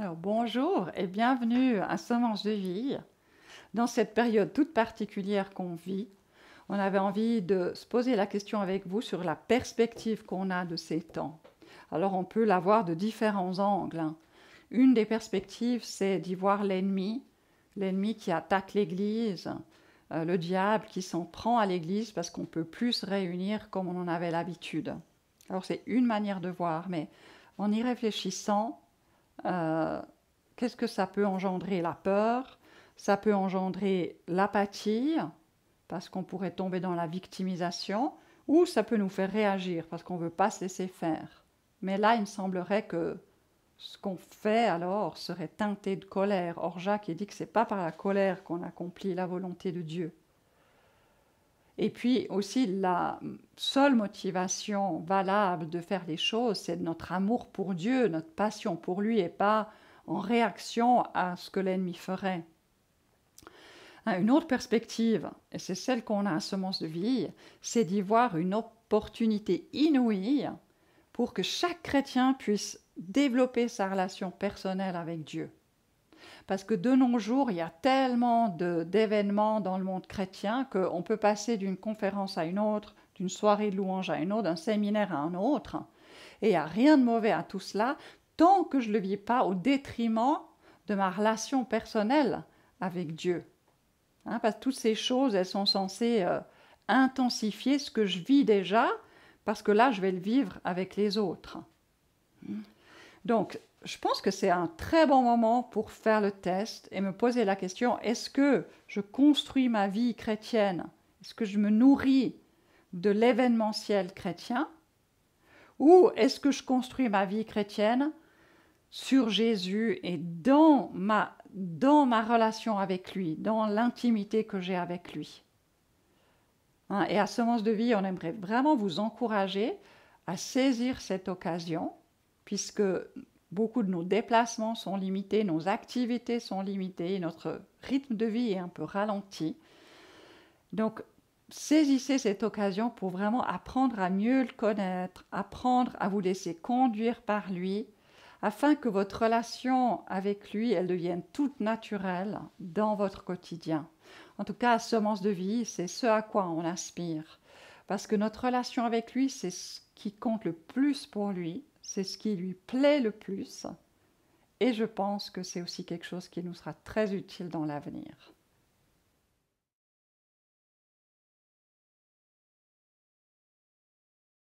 Alors bonjour et bienvenue à Semence de vie. Dans cette période toute particulière qu'on vit, on avait envie de se poser la question avec vous sur la perspective qu'on a de ces temps. Alors on peut la voir de différents angles, hein. Une des perspectives, c'est d'y voir l'ennemi, l'ennemi qui attaque l'Église, le diable qui s'en prend à l'Église parce qu'on ne peut plus se réunir comme on en avait l'habitude. Alors c'est une manière de voir, mais en y réfléchissant, euh, qu'est-ce que ça peut engendrer? La peur, ça peut engendrer l'apathie, parce qu'on pourrait tomber dans la victimisation, ou ça peut nous faire réagir, parce qu'on ne veut pas se laisser faire. Mais là, il me semblerait que ce qu'on fait alors serait teinté de colère. Or, Jacques dit que ce n'est pas par la colère qu'on accomplit la volonté de Dieu. Et puis aussi, la seule motivation valable de faire les choses, c'est notre amour pour Dieu, notre passion pour lui, et pas en réaction à ce que l'ennemi ferait. Une autre perspective, et c'est celle qu'on a à Semence de vie, c'est d'y voir une opportunité inouïe pour que chaque chrétien puisse développer sa relation personnelle avec Dieu. Parce que de nos jours, il y a tellement d'événements dans le monde chrétien qu'on peut passer d'une conférence à une autre, d'une soirée de louange à une autre, d'un séminaire à un autre. Et il n'y a rien de mauvais à tout cela, tant que je ne le vis pas au détriment de ma relation personnelle avec Dieu. Parce que toutes ces choses, elles sont censées intensifier ce que je vis déjà, parce que là, je vais le vivre avec les autres. Donc, je pense que c'est un très bon moment pour faire le test et me poser la question, est-ce que je construis ma vie chrétienne? Est-ce que je me nourris de l'événementiel chrétien? Ou est-ce que je construis ma vie chrétienne sur Jésus et dans ma relation avec lui, dans l'intimité que j'ai avec lui? Et à Semence de vie, on aimerait vraiment vous encourager à saisir cette occasion, puisque beaucoup de nos déplacements sont limités, nos activités sont limitées, notre rythme de vie est un peu ralenti. Donc, saisissez cette occasion pour vraiment apprendre à mieux le connaître, apprendre à vous laisser conduire par lui, afin que votre relation avec lui, elle devienne toute naturelle dans votre quotidien. En tout cas, à Semence de vie, c'est ce à quoi on aspire. Parce que notre relation avec lui, c'est ce qui compte le plus pour lui, c'est ce qui lui plaît le plus. Et je pense que c'est aussi quelque chose qui nous sera très utile dans l'avenir.